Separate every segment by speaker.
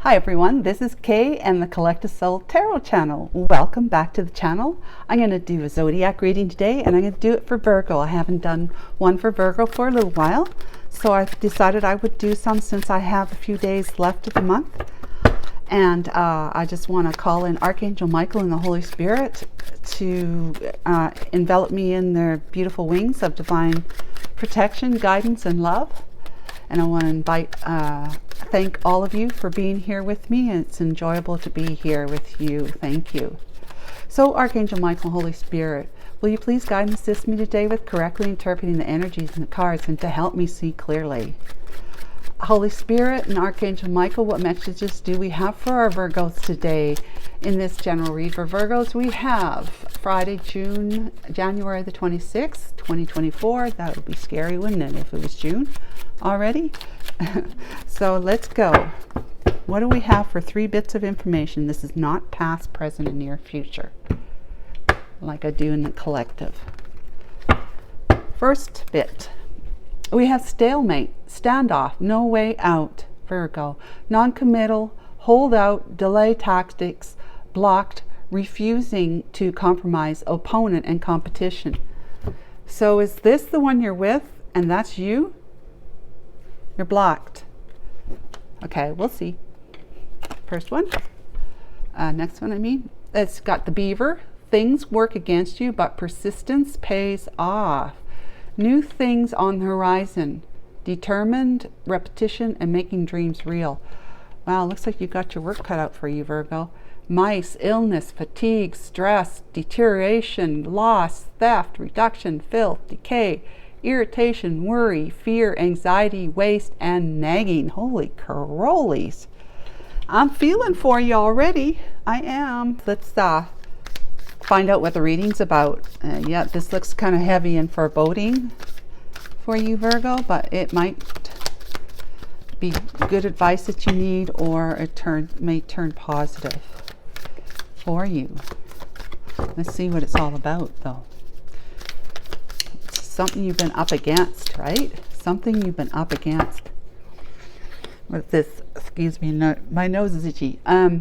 Speaker 1: Hi everyone, this is Kay and the Collective Soul Tarot channel. Welcome back to the channel. I'm going to do a zodiac reading today, and I'm going to do it for Virgo. I haven't done one for Virgo for a little while, so I decided I would do some since I have a few days left of the month. And I just want to call in Archangel Michael and the Holy Spirit to envelop me in their beautiful wings of divine protection, guidance, and love. And I want to thank all of you for being here with me. It's enjoyable to be here with you. Thank you. So, Archangel Michael, Holy Spirit, will you please guide and assist me today with correctly interpreting the energies in the cards and to help me see clearly? Holy Spirit and Archangel Michael, what messages do we have for our Virgos today in this general read? For Virgos, we have Friday, January the 26th, 2024. That would be scary, wouldn't it, if it was June already? So let's go. What do we have for 3 bits of information? This is not past, present, and near future, like I do in the collective. First bit. We have stalemate, standoff, no way out, Virgo. Non-committal, hold out, delay tactics, blocked, refusing to compromise, opponent, and competition. So is this the one you're with and that's you? You're blocked. Okay, we'll see. First one. Next one, it's got the beaver. Things work against you, but persistence pays off. New things on the horizon. Determined, repetition, and making dreams real. Wow, looks like you got your work cut out for you, Virgo. Mice, illness, fatigue, stress, deterioration, loss, theft, reduction, filth, decay, irritation, worry, fear, anxiety, waste, and nagging. Holy carolies. I'm feeling for you already. I am. Let's find out what the reading's about. Yeah, this looks kind of heavy and foreboding for you, Virgo, but it might be good advice that you need, or it may turn positive for you. Let's see what it's all about, though. It's something you've been up against, right? Something you've been up against. With this, excuse me, no, my nose is itchy. A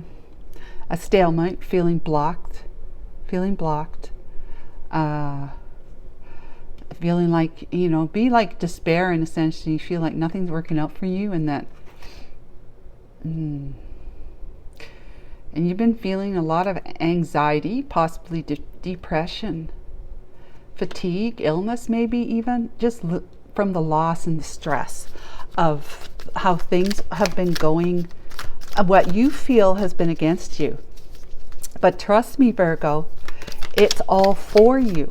Speaker 1: stalemate, feeling blocked, feeling like, be like despair in a sense. You feel like nothing's working out for you, and that and you've been feeling a lot of anxiety, possibly depression, fatigue, illness, maybe even just from the loss and the stress of how things have been going, what you feel has been against you. But trust me, Virgo, it's all for you.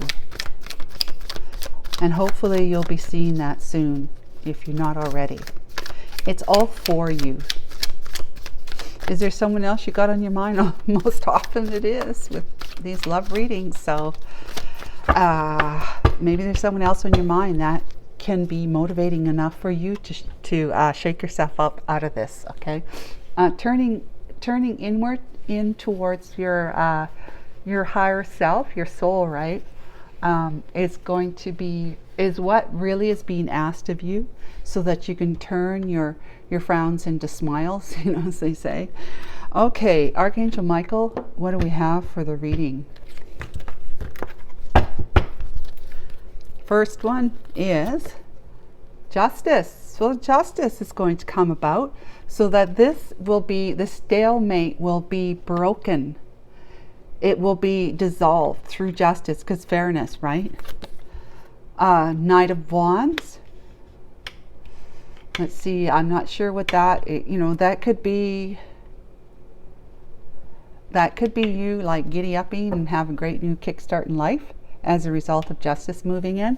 Speaker 1: And hopefully you'll be seeing that soon, if you're not already. It's all for you. Is there someone else you got on your mind? Oh, most often it is with these love readings. So maybe there's someone else on your mind that can be motivating enough for you to shake yourself up out of this. Okay, turning inward, in towards your higher self, your soul, right? Is what really is being asked of you, so that you can turn your frowns into smiles, as they say. Okay, Archangel Michael, what do we have for the reading? First one is justice. So justice is going to come about, so that the stalemate will be broken. It will be dissolved through justice, because fairness, right? Knight of Wands. Let's see, I'm not sure what that, that could be you, like giddy-upping and have a great new kickstart in life as a result of justice moving in.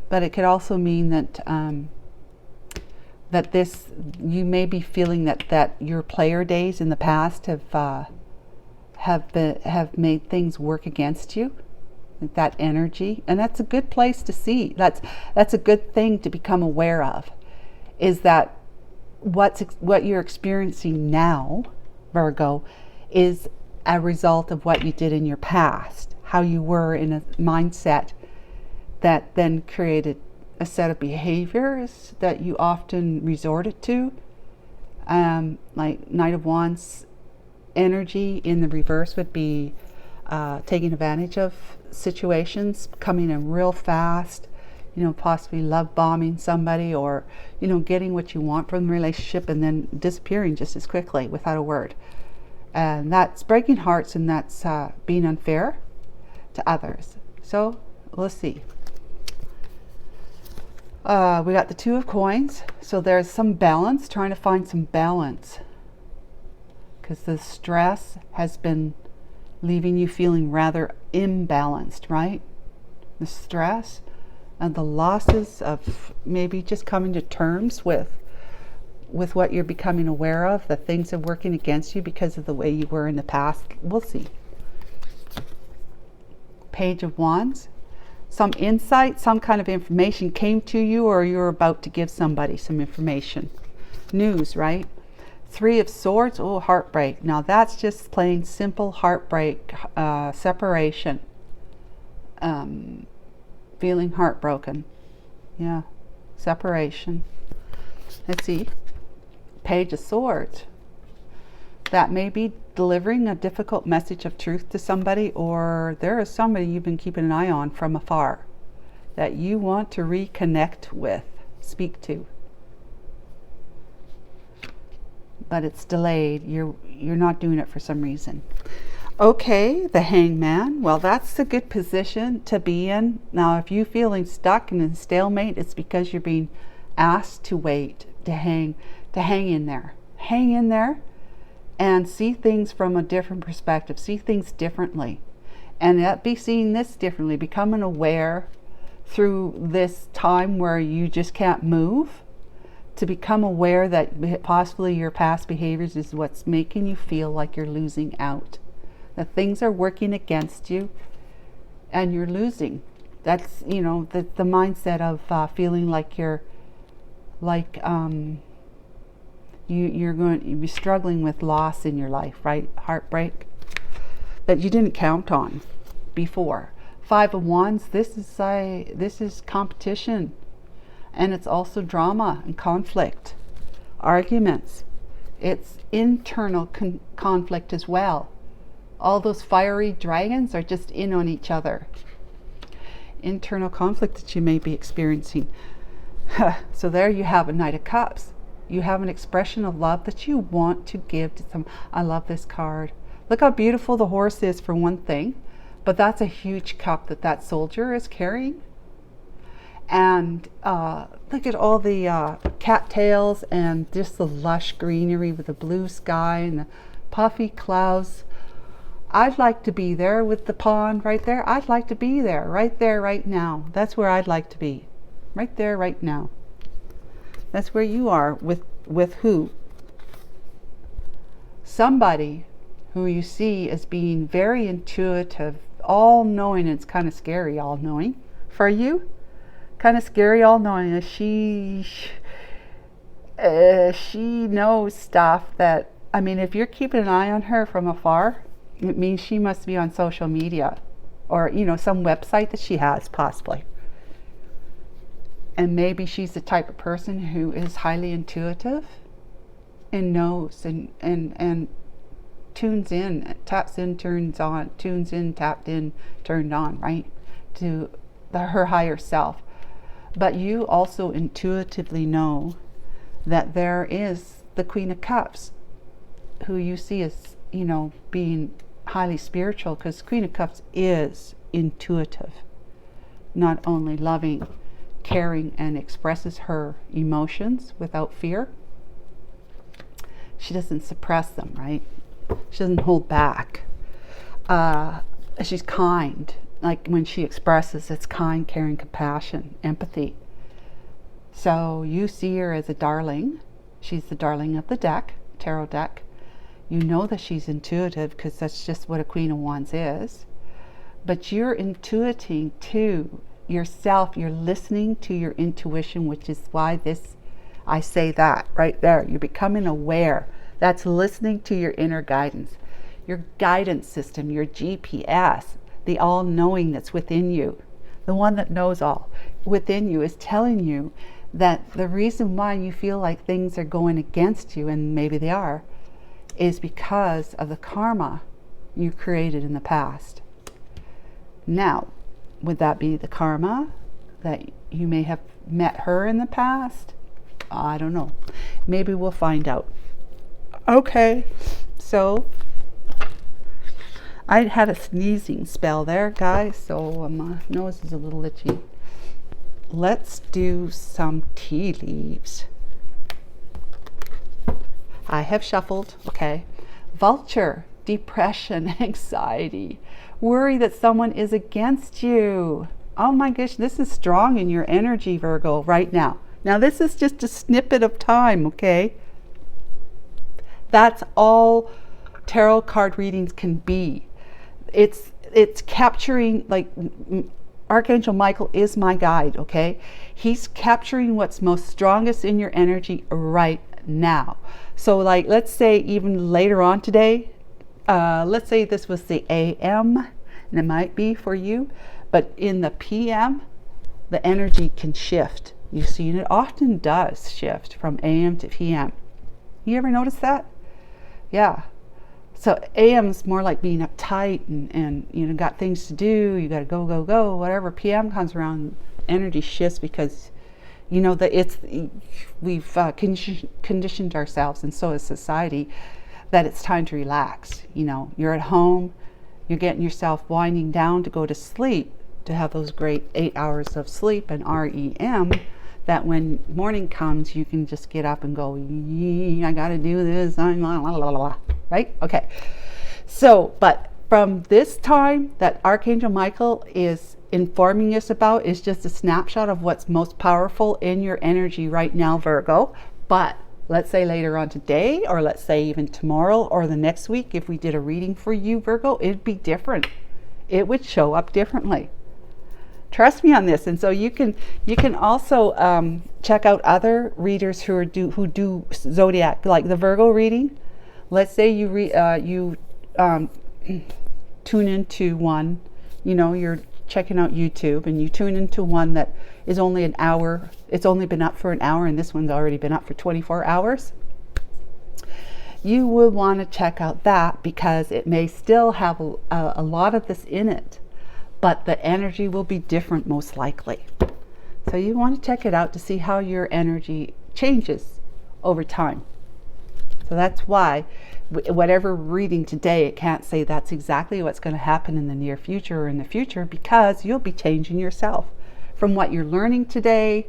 Speaker 1: But it could also mean that you may be feeling that your player days in the past have made things work against you, that energy. And that's a good place to see. That's a good thing to become aware of, is that what you're experiencing now, Virgo, is a result of what you did in your past, how you were in a mindset that then created a set of behaviors that you often resorted to, Like Knight of Wands energy in the reverse would be taking advantage of situations, coming in real fast, possibly love bombing somebody, or, getting what you want from the relationship and then disappearing just as quickly without a word. And that's breaking hearts, and that's being unfair to others. So let's see. We got the Two of Coins. So there's some balance, trying to find some balance. Because the stress has been leaving you feeling rather imbalanced, right? The stress and the losses of maybe just coming to terms with what you're becoming aware of, the things are working against you because of the way you were in the past. We'll see. Page of Wands. Some insight, some kind of information came to you, or you're about to give somebody some information. News, right? Three of Swords. Oh, heartbreak. Now that's just plain simple heartbreak, separation, feeling heartbroken. Yeah, separation. Let's see. Page of Swords. That may be delivering a difficult message of truth to somebody, or there is somebody you've been keeping an eye on from afar that you want to reconnect with, speak to. But it's delayed. You're not doing it for some reason. Okay, the Hangman. Well, that's a good position to be in. Now, if you're feeling stuck and in stalemate, it's because you're being asked to wait, to hang in there. Hang in there and see things from a different perspective. See things differently. And be seeing this differently. Becoming aware through this time where you just can't move, to become aware that possibly your past behaviors is what's making you feel like you're losing out. That things are working against you and you're losing. That's, the mindset of feeling like you're going to be struggling with loss in your life, right? Heartbreak that you didn't count on before. Five of Wands. This is competition. And it's also drama and conflict, arguments. It's internal conflict as well. All those fiery dragons are just in on each other. Internal conflict that you may be experiencing. So there you have a Knight of Cups. You have an expression of love that you want to give to some. I love this card. Look how beautiful the horse is, for one thing. But that's a huge cup that soldier is carrying. And look at all the cattails and just the lush greenery with the blue sky and the puffy clouds. I'd like to be there with the pond right there. I'd like to be there, right now. That's where I'd like to be. Right there, right now. That's where you are with who? Somebody who you see as being very intuitive, all-knowing. It's kind of scary, all-knowing. For you? Kind of scary, all-knowing. She knows stuff that, if you're keeping an eye on her from afar, it means she must be on social media or, some website that she has, possibly. And maybe she's the type of person who is highly intuitive and knows and tunes in, taps in, turns on, tunes in, tapped in, turned on, right? To her higher self. But you also intuitively know that there is the Queen of Cups, who you see as, being highly spiritual, because Queen of Cups is intuitive, not only loving, caring, and expresses her emotions without fear. She doesn't suppress them, right? She doesn't hold back. She's kind. Like when she expresses, it's kind, caring, compassion, empathy. So you see her as a darling. She's the darling of the deck, tarot deck. You know that she's intuitive because that's just what a Queen of Wands is. But you're intuiting to yourself. You're listening to your intuition, which is why I say that right there. You're becoming aware. That's listening to your inner guidance. Your guidance system, your GPS, the all-knowing that's within you, the one that knows all within you, is telling you that the reason why you feel like things are going against you, and maybe they are, is because of the karma you created in the past. Now, would that be the karma that you may have met her in the past? I don't know. Maybe we'll find out. Okay, so I had a sneezing spell there, guys, so my nose is a little itchy. Let's do some tea leaves. I have shuffled, okay. Vulture, depression, anxiety, worry that someone is against you. Oh my gosh, this is strong in your energy, Virgo, right now. Now this is just a snippet of time, okay? That's all tarot card readings can be. It's capturing, like, Archangel Michael is my guide, okay? He's capturing what's most strongest in your energy right now. So like, let's say even later on today, let's say this was the AM, and it might be for you, but in the PM, the energy can shift. You see, and it often does shift from AM to PM. You ever notice that? Yeah. So AM's more like being uptight and you know, got things to do, you got to go, whatever. PM comes around, energy shifts because, you know, that we've conditioned ourselves, and so has society, that it's time to relax. You know, you're at home, you're getting yourself winding down to go to sleep, to have those great 8 hours of sleep and REM, that when morning comes, you can just get up and go, I got to do this, right? Okay. So, but from this time that Archangel Michael is informing us about is just a snapshot of what's most powerful in your energy right now, Virgo. But let's say later on today, or let's say even tomorrow or the next week, if we did a reading for you, Virgo, it'd be different. It would show up differently. Trust me on this. And so you can also check out other readers who do zodiac, like the Virgo reading. Let's say you tune into one, you know, you're checking out YouTube and you tune into one that is only an hour. It's only been up for an hour, and this one's already been up for 24 hours. You will want to check out that because it may still have a lot of this in it, but the energy will be different most likely. So you want to check it out to see how your energy changes over time. So that's why whatever reading today, it can't say that's exactly what's going to happen in the near future or in the future, because you'll be changing yourself from what you're learning today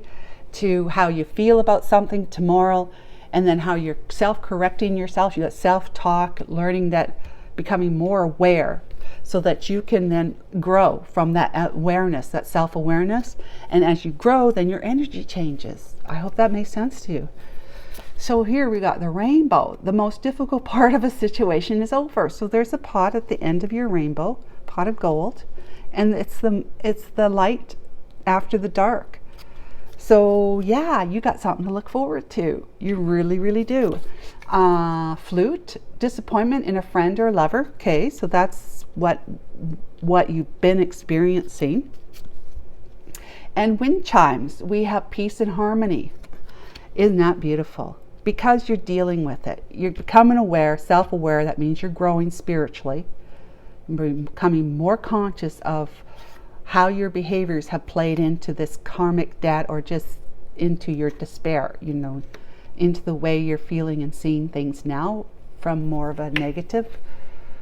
Speaker 1: to how you feel about something tomorrow, and then how you're self-correcting yourself. You got self-talk, learning that, becoming more aware, so that you can then grow from that awareness, that self-awareness. And as you grow, then your energy changes. I hope that makes sense to you. So here we got the rainbow. The most difficult part of a situation is over. So there's a pot at the end of your rainbow, pot of gold, and it's the light after the dark. So yeah, you got something to look forward to. You really, really do. Flute, disappointment in a friend or lover. Okay, so that's what you've been experiencing. And wind chimes, we have peace and harmony. Isn't that beautiful? Because you're dealing with it. You're becoming aware, self-aware. That means you're growing spiritually. You're becoming more conscious of how your behaviors have played into this karmic debt, or just into your despair, you know, into the way you're feeling and seeing things now from more of a negative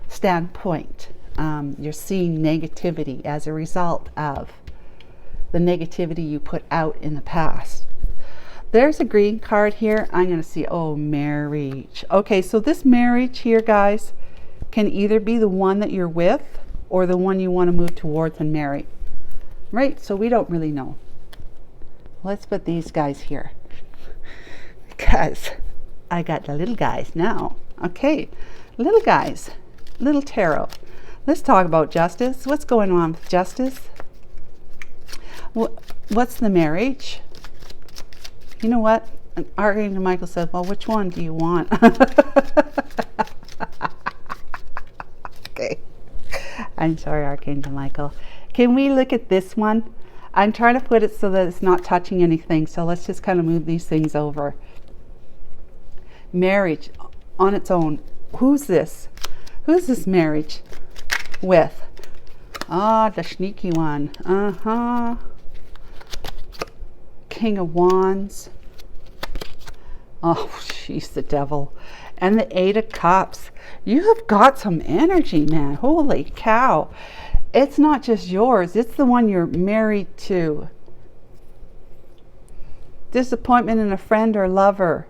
Speaker 1: standpoint. You're seeing negativity as a result of the negativity you put out in the past. There's a green card here. I'm going to see, oh, marriage. Okay, so this marriage here, guys, can either be the one that you're with or the one you want to move towards and marry. Right? So we don't really know. Let's put these guys here, because I got the little guys now. Okay, little guys, little tarot. Let's talk about justice. What's going on with justice? What's the marriage? You know what? Archangel Michael said, well, which one do you want? Okay. I'm sorry, Archangel Michael. Can we look at this one? I'm trying to put it so that it's not touching anything. So let's just kind of move these things over. Marriage on its own. Who's this? Who's this marriage with? Ah, the sneaky one. King of Wands. Oh, she's the devil. And the Eight of Cups. You have got some energy, man. Holy cow. It's not just yours. It's the one you're married to. Disappointment in a friend or lover.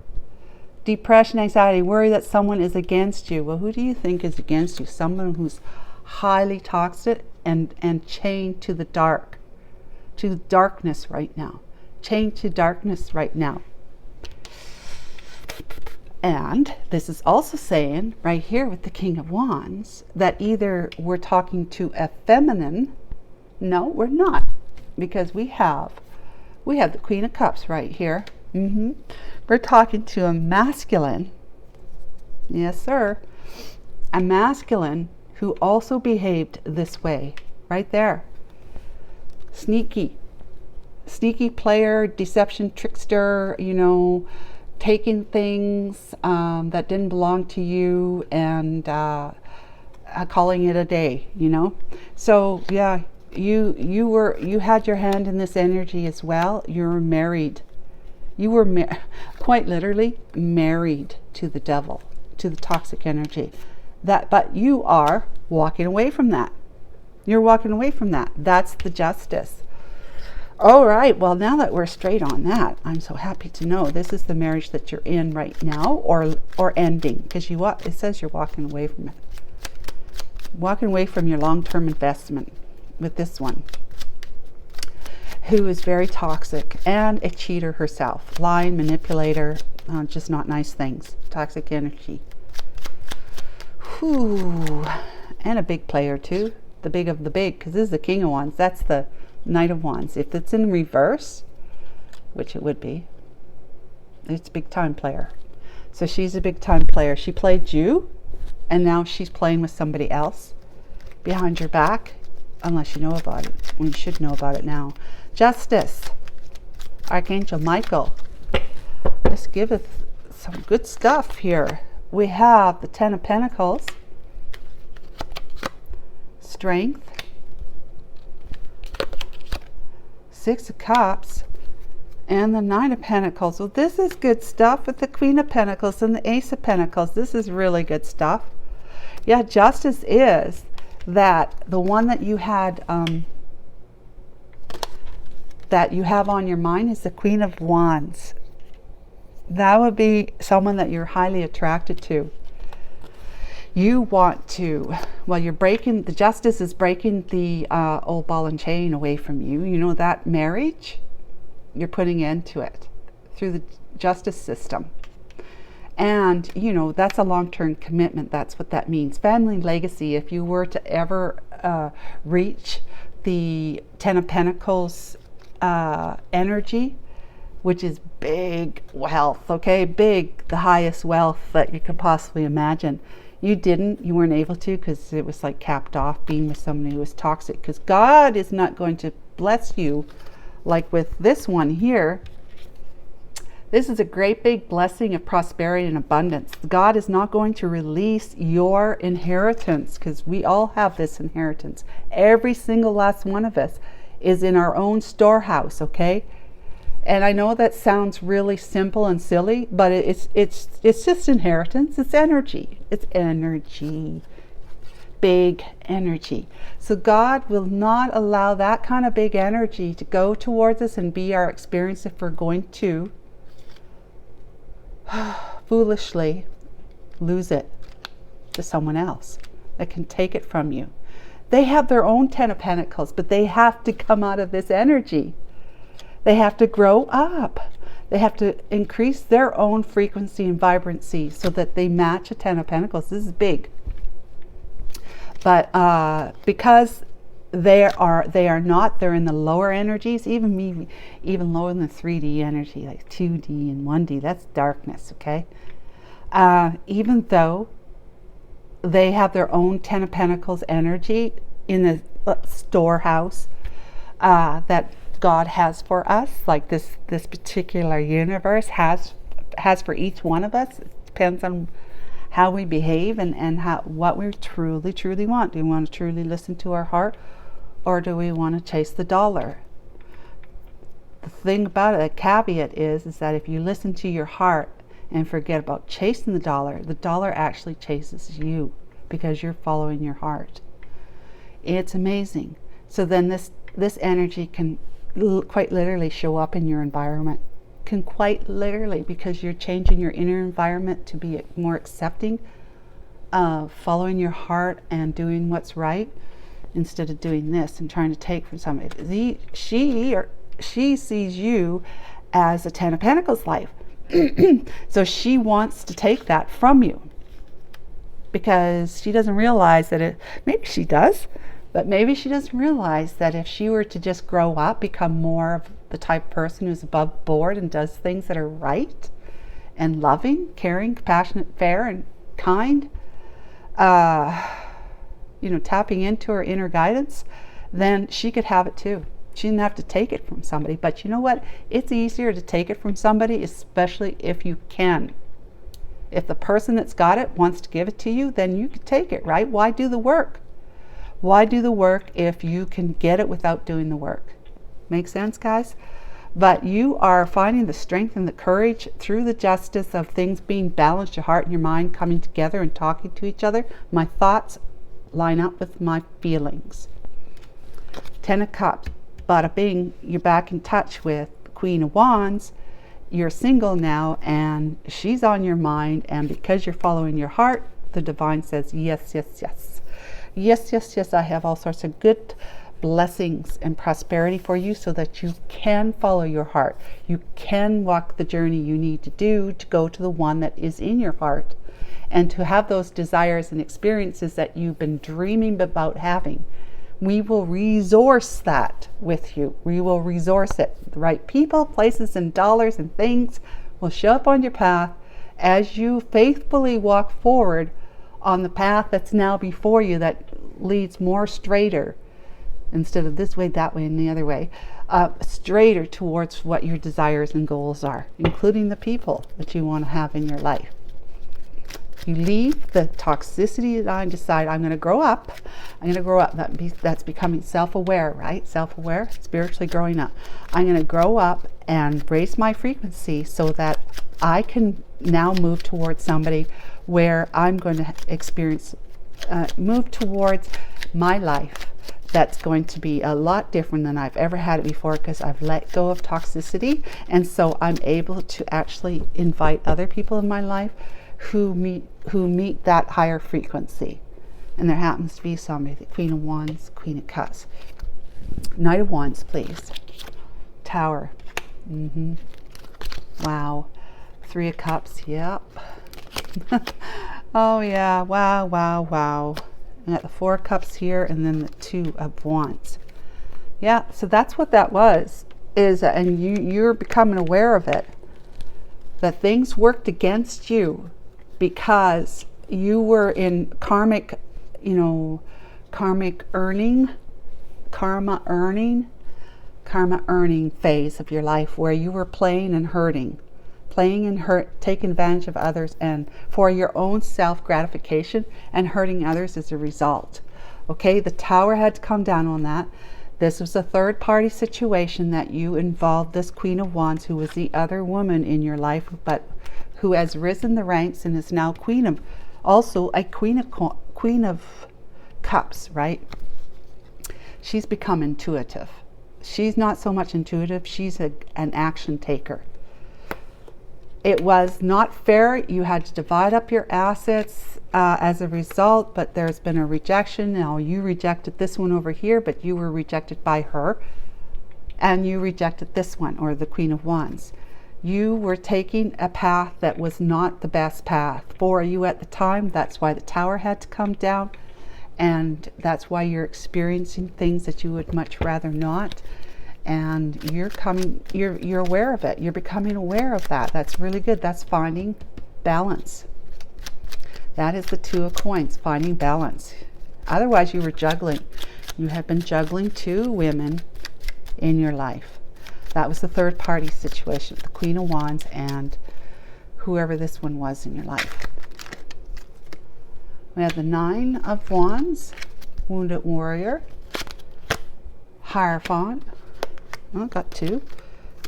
Speaker 1: Depression, anxiety, worry that someone is against you. Well, who do you think is against you? Someone who's highly toxic and chained to the dark. To darkness right now. Chained to darkness right now. And this is also saying right here with the King of Wands that either we're talking to a feminine. No, we're not, because we have the Queen of Cups right here. We're talking to a masculine. Yes, sir. A masculine who also behaved this way right there. Sneaky player, deception, trickster, you know, taking things that didn't belong to you and calling it a day, you know. So yeah, you had your hand in this energy as well. You're married. You were quite literally married to the devil, to the toxic energy. But you are walking away from that. You're walking away from that. That's the Justice. All right, well, now that we're straight on that, I'm so happy to know this is the marriage that you're in right now, or ending, because it says you're walking away from it. Walking away from your long-term investment with this one, who is very toxic and a cheater herself, lying, manipulator, just not nice things, toxic energy. Whew. And a big player too, the big of the big, because this is the King of Wands. That's the Knight of Wands. If it's in reverse, which it would be, it's a big time player. So she's a big time player. She played you, and now she's playing with somebody else behind your back, unless you know about it. Well, you should know about it now. Justice. Archangel Michael. Let's give it some good stuff here. We have the Ten of Pentacles. Strength. Six of Cups, and the Nine of Pentacles. Well, this is good stuff with the Queen of Pentacles and the Ace of Pentacles. This is really good stuff. Yeah, Justice is that the one that you had that you have on your mind is the Queen of Wands. That would be someone that you're highly attracted to. You want to, well, you're breaking, the Justice is breaking the old ball and chain away from you. You know, that marriage, you're putting into it through the Justice system. And, you know, that's a long-term commitment. That's what that means. Family legacy, if you were to ever reach the Ten of Pentacles energy, which is big wealth, okay? Big, the highest wealth that you could possibly imagine. You weren't able to, because it was like capped off being with somebody who was toxic, because God is not going to bless you like with this one here. This is a great big blessing of prosperity and abundance. God is not going to release your inheritance, because we all have this inheritance. Every single last one of us is in our own storehouse, okay? And I know that sounds really simple and silly, but it's just inheritance. It's energy. It's energy. Big energy. So God will not allow that kind of big energy to go towards us and be our experience if we're going to foolishly lose it to someone else that can take it from you. They have their own Ten of Pentacles, but they have to come out of this energy. They have to grow up. They have to increase their own frequency and vibrancy so that they match a Ten of Pentacles. This is big. But because they're in the lower energies, even lower than the 3D energy, like 2D and 1D, that's darkness, okay? Even though they have their own Ten of Pentacles energy in the storehouse, that God has for us, like this particular universe has for each one of us. It depends on how we behave and what we truly want. Do we want to truly listen to our heart, or do we want to chase the dollar? The thing about it, a caveat is that if you listen to your heart and forget about chasing the dollar actually chases you, because you're following your heart. It's amazing. So then this energy can quite literally show up in your environment. Can quite literally, because you're changing your inner environment to be more accepting, following your heart and doing what's right, instead of doing this and trying to take from somebody. She sees you as a Ten of Pentacles life. So she wants to take that from you, because she doesn't realize that maybe she does, but maybe she doesn't realize that if she were to just grow up, become more of the type of person who's above board and does things that are right and loving, caring, compassionate, fair, and kind, tapping into her inner guidance, then she could have it too. She didn't have to take it from somebody. But you know what? It's easier to take it from somebody, especially if you can. If the person that's got it wants to give it to you, then you can take it, right? Why do the work? Why do the work if you can get it without doing the work? Make sense, guys? But you are finding the strength and the courage through the justice of things being balanced, your heart and your mind coming together and talking to each other. My thoughts line up with my feelings. Ten of Cups. Bada bing, you're back in touch with Queen of Wands. You're single now, and she's on your mind, and because you're following your heart, the divine says yes, yes, yes. Yes, yes, yes, I have all sorts of good blessings and prosperity for you, so that you can follow your heart. You can walk the journey you need to do to go to the one that is in your heart, and to have those desires and experiences that you've been dreaming about having. We will resource that with you. We will resource it. The right people, places, and dollars and things will show up on your path as you faithfully walk forward on the path that's now before you, that leads more straighter, instead of this way, that way, and the other way, straighter towards what your desires and goals are, including the people that you want to have in your life. You leave the toxicity and decide, I'm going to grow up. I'm going to grow up. That's becoming self-aware, right? Self-aware, spiritually growing up. I'm going to grow up and raise my frequency so that I can now move towards somebody where I'm going to experience, move towards my life that's going to be a lot different than I've ever had it before, because I've let go of toxicity. And so I'm able to actually invite other people in my life who meet that higher frequency. And there happens to be somebody, the Queen of Wands, Queen of Cups. Knight of Wands, please. Tower. Wow. Three of Cups, yep. Oh yeah, wow, wow, wow. And got the Four of Cups here, and then the Two of Wands. Yeah, so that's what that was. And you're becoming aware of it. That things worked against you because you were in karma earning phase of your life, where you were playing and taking advantage of others, and for your own self gratification, and hurting others as a result. Okay, the Tower had to come down on that. This was a third party situation that you involved this Queen of Wands, who was the other woman in your life, but who has risen the ranks and is now Queen of Cups, right? She's become intuitive. She's not so much intuitive, she's an action taker. It was not fair. You had to divide up your assets as a result, but there's been a rejection. Now you rejected this one over here, but you were rejected by her, and you rejected this one, or the Queen of Wands. You were taking a path that was not the best path for you at the time. That's why the Tower had to come down, and that's why you're experiencing things that you would much rather not. And you're aware of it. You're becoming aware of that. That's really good. That's finding balance. That is the Two of Coins, finding balance. Otherwise, you were juggling. You have been juggling two women in your life. That was the third party situation, the Queen of Wands and whoever this one was in your life. We have the Nine of Wands, Wounded Warrior, Hierophant. Oh, got two.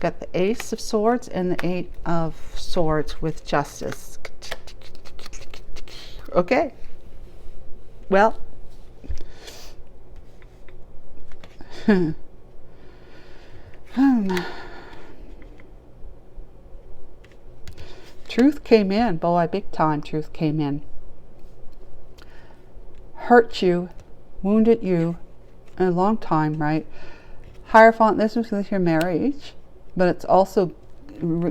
Speaker 1: Got the Ace of Swords and the Eight of Swords with Justice. Okay. Well. Truth came in. Boy, big time truth came in. Hurt you, wounded you a long time, right? Hierophant, this was with your marriage, but it's also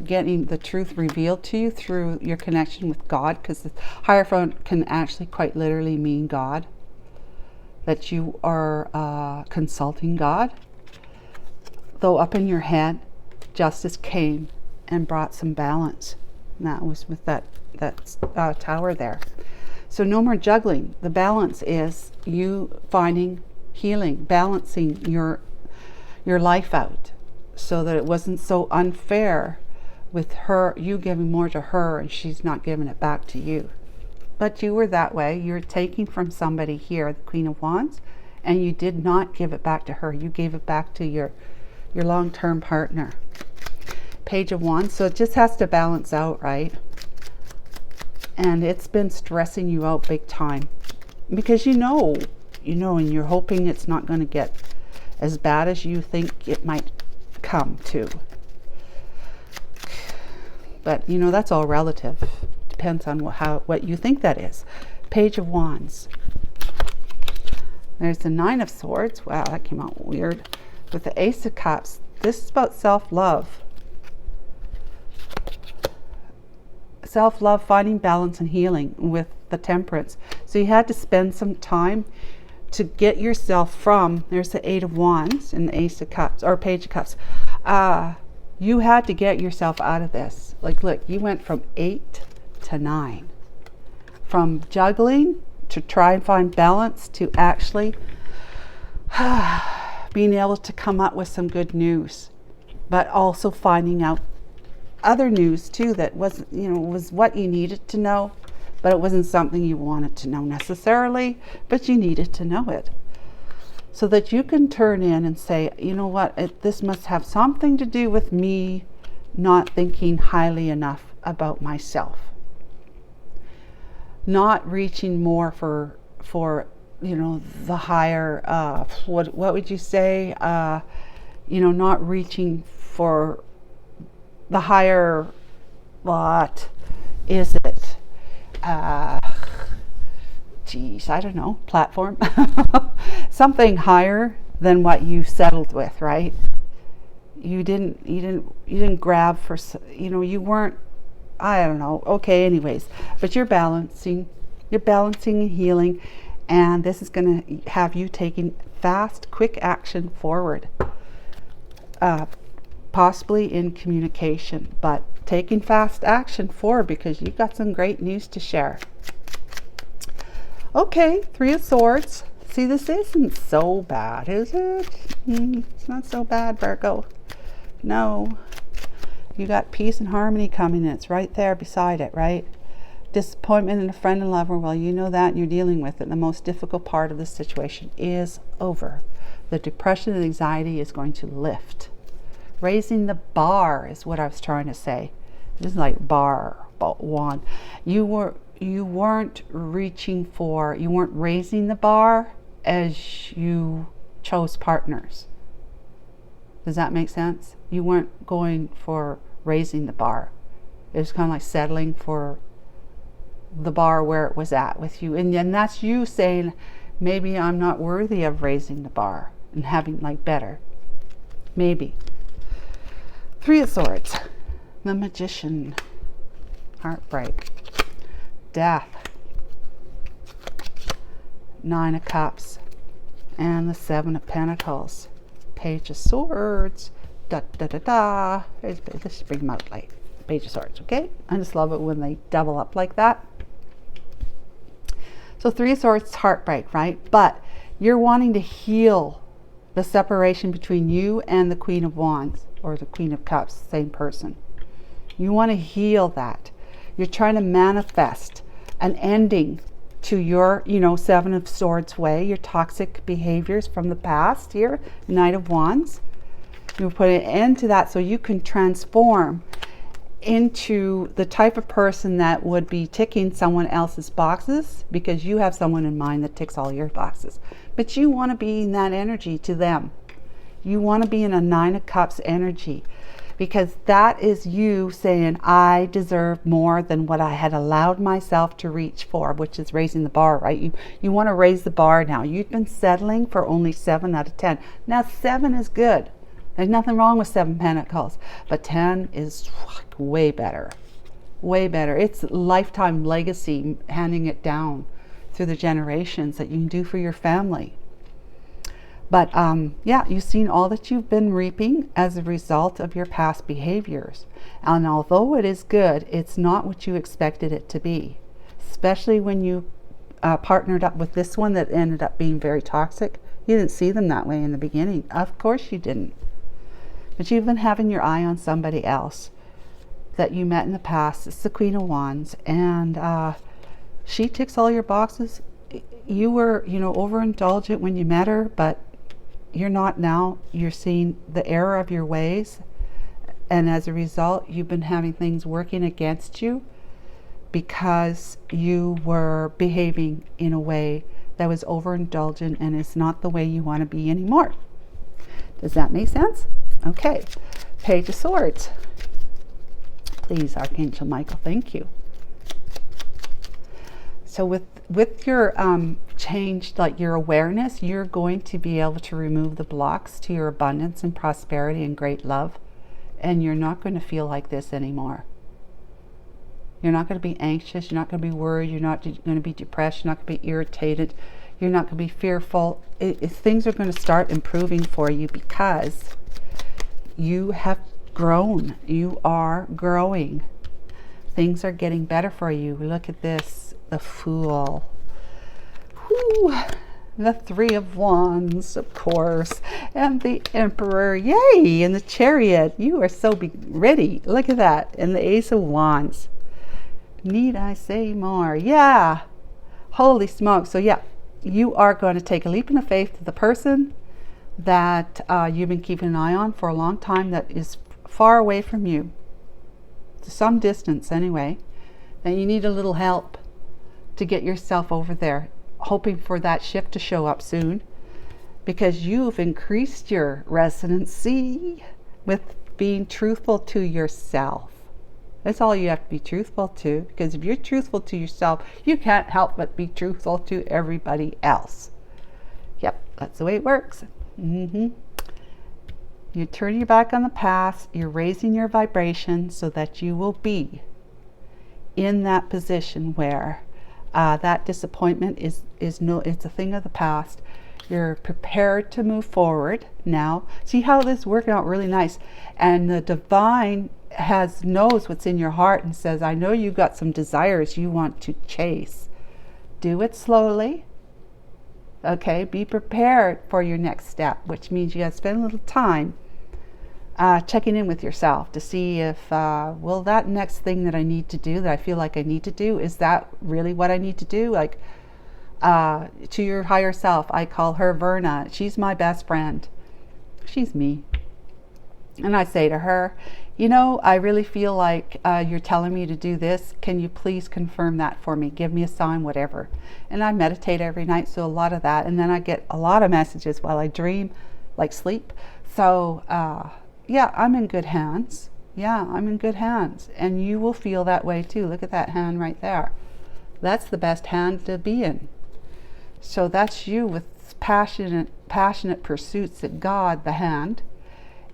Speaker 1: getting the truth revealed to you through your connection with God, because the Hierophant can actually quite literally mean God, that you are consulting God. Though up in your head, justice came and brought some balance. And that was with that tower there. So no more juggling. The balance is you finding healing, balancing your life out, so that it wasn't so unfair with her, you giving more to her and she's not giving it back to you. But you were that way. You're taking from somebody here, the Queen of Wands, and you did not give it back to her. You gave it back to your long-term partner. Page of Wands. So it just has to balance out, right? And it's been stressing you out big time, because you know, and you're hoping it's not going to get as bad as you think it might come to. But that's all relative. Depends on what you think that is. Page of Wands. There's the Nine of Swords. Wow, that came out weird. With the Ace of Cups. This is about self-love. Self-love, finding balance and healing with the Temperance. So you had to spend some time to get yourself from, there's the Eight of Wands and the Ace of Cups, or Page of Cups. You had to get yourself out of this. Like, look, you went from 8 to 9. From juggling to try and find balance to actually being able to come up with some good news, but also finding out other news too that wasn't, was what you needed to know, but it wasn't something you wanted to know necessarily, but you needed to know it, so that you can turn in and say, you know what, this must have something to do with me not thinking highly enough about myself, not reaching more for the higher, what would you say, not reaching for the higher, what is it? Geez, I don't know, platform. Something higher than what you settled with, right? You didn't grab for, you weren't, I don't know. Okay, anyways, but you're balancing and healing, and this is going to have you taking fast, quick action forward. Possibly in communication, but taking fast action forward, because you've got some great news to share. Okay, Three of Swords. See, this isn't so bad, is it? It's not so bad, Virgo. No. You got peace and harmony coming in. It's right there beside it, right? Disappointment in a friend and lover. Well, you know that and you're dealing with it. The most difficult part of the situation is over. The depression and anxiety is going to lift. Raising the bar is what I was trying to say. This is like bar, but one. You weren't raising the bar as you chose partners. Does that make sense? You weren't going for raising the bar. It was kind of like settling for the bar where it was at with you. And then that's you saying, maybe I'm not worthy of raising the bar and having like better. Maybe. Three of Swords. The Magician. Heartbreak. Death. Nine of Cups. And the Seven of Pentacles. Page of Swords. Da da da da. Let's bring them out like Page of Swords, okay? I just love it when they double up like that. So Three of Swords, heartbreak, right? But you're wanting to heal the separation between you and the Queen of Wands or the Queen of Cups, same person. You want to heal that. You're trying to manifest an ending to your, Seven of Swords way, your toxic behaviors from the past here, Knight of Wands. You put an end to that so you can transform into the type of person that would be ticking someone else's boxes, because you have someone in mind that ticks all your boxes. But you want to be in that energy to them. You want to be in a Nine of Cups energy, because that is you saying, I deserve more than what I had allowed myself to reach for, which is raising the bar, right? You want to raise the bar now. You've been settling for only 7 out of 10. Now 7 is good. There's nothing wrong with 7 Pentacles, but 10 is way better. Way better. It's lifetime legacy, handing it down through the generations that you can do for your family. But yeah, you've seen all that you've been reaping as a result of your past behaviors. And although it is good, it's not what you expected it to be. Especially when you partnered up with this one that ended up being very toxic. You didn't see them that way in the beginning. Of course you didn't. But you've been having your eye on somebody else that you met in the past. It's the Queen of Wands. And she ticks all your boxes. You were, overindulgent when you met her, but you're not now. You're seeing the error of your ways, and as a result you've been having things working against you because you were behaving in a way that was overindulgent and is not the way you want to be anymore. Does that make sense? Okay. Page of Swords. Please, Archangel Michael, thank you. So with your changed, like your awareness, you're going to be able to remove the blocks to your abundance and prosperity and great love. And you're not going to feel like this anymore. You're not going to be anxious. You're not going to be worried. You're not going to be depressed. You're not going to be irritated. You're not going to be fearful. Things are going to start improving for you because you have grown. You are growing. Things are getting better for you. Look at this. The Fool. Whew. The Three of Wands, of course. And the Emperor. Yay! And the Chariot. You are so ready. Look at that. And the Ace of Wands. Need I say more? Yeah. Holy smokes. So yeah, you are going to take a leap of faith to the person that you've been keeping an eye on for a long time, that is far away from you. To some distance anyway. And you need a little help to get yourself over there, hoping for that shift to show up soon, because you've increased your resonancy with being truthful to yourself. That's all you have to be truthful to, because if you're truthful to yourself, you can't help but be truthful to everybody else. Yep, that's the way it works. You're turning your back on the past, you're raising your vibration so that you will be in that position where that disappointment is it's a thing of the past. You're prepared to move forward now. See how this is working out really nice. And the divine knows what's in your heart and says, I know you got some desires you want to chase. Do it slowly. Okay, be prepared for your next step, which means you have to spend a little time checking in with yourself to see if, well, that next thing that I need to do, that I feel like I need to do, is that really what I need to do? Like, to your higher self, I call her Verna. She's my best friend. She's me. And I say to her, I really feel like you're telling me to do this. Can you please confirm that for me? Give me a sign, whatever. And I meditate every night, so a lot of that. And then I get a lot of messages while I dream, like sleep. So, yeah, I'm in good hands. Yeah, I'm in good hands. And you will feel that way too. Look at that hand right there. That's the best hand to be in. So that's you with passionate pursuits that God, the hand,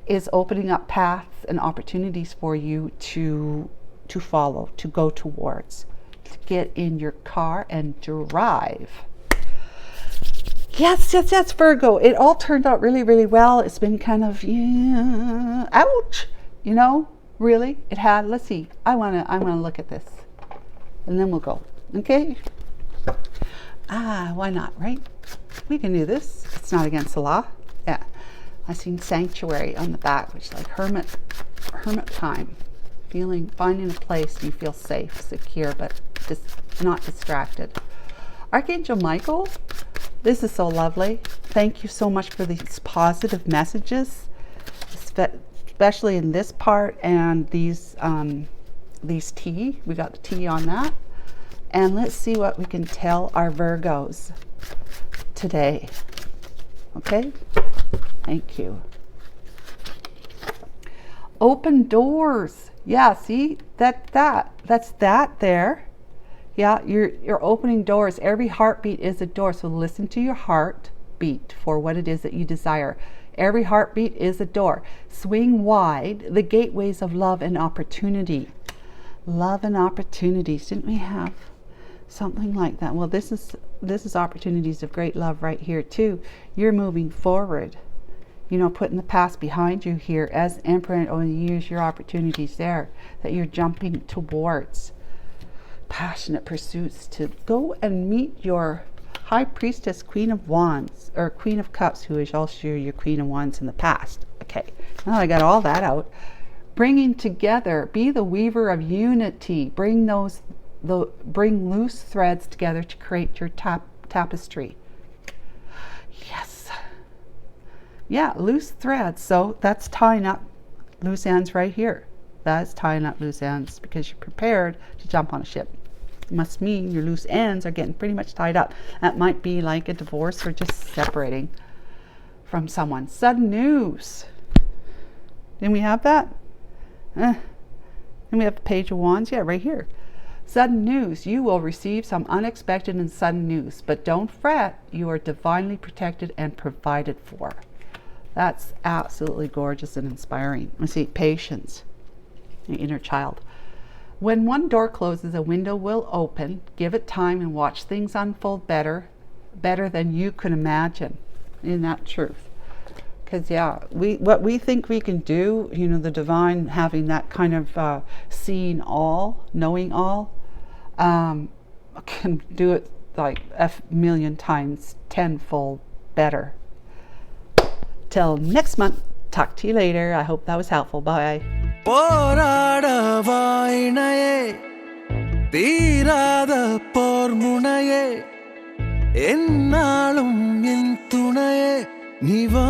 Speaker 1: is opening up paths and opportunities for you to follow, to go towards, to get in your car and drive. Yes, Virgo. It all turned out really, really well. It's been kind of, ouch, really. It had. Let's see. I wanna look at this, and then we'll go. Okay. Why not, right? We can do this. It's not against the law. Yeah. I seen sanctuary on the back, which is like hermit time. Finding a place you feel safe, secure, but just not distracted. Archangel Michael, this is so lovely. Thank you so much for these positive messages, especially in this part and these T. We got the T on that. And let's see what we can tell our Virgos today. Okay? Thank you. Open doors. Yeah, see? That's that there. Yeah, you're opening doors. Every heartbeat is a door. So listen to your heartbeat for what it is that you desire. Every heartbeat is a door. Swing wide the gateways of love and opportunity. Love and opportunities. Didn't we have something like that? Well, this is opportunities of great love right here too. You're moving forward. You know, putting the past behind you here as Emperor, or use your opportunities there that you're jumping towards. Passionate pursuits to go and meet your High Priestess, Queen of Wands, or Queen of Cups, who is also your Queen of Wands in the past. Okay, now I got all that out. Bringing together, be the weaver of unity. Bring loose threads together to create your tapestry. Yes. Yeah, loose threads. So that's tying up loose ends right here. That's tying up loose ends because you're prepared to jump on a ship. It must mean your loose ends are getting pretty much tied up. That might be like a divorce or just separating from someone. Sudden news. Didn't we have that? And we have the Page of Wands. Yeah, right here. Sudden news. You will receive some unexpected and sudden news, but don't fret. You are divinely protected and provided for. That's absolutely gorgeous and inspiring. Let's see, patience, the inner child. When one door closes, a window will open. Give it time and watch things unfold better than you could imagine. Isn't that truth? Because yeah, what we think we can do, you know, the divine having that kind of seeing all, knowing all, can do it like a million times, tenfold better. Till next month. Talk to you later. I hope that was helpful. Bye.
Speaker 2: Neeva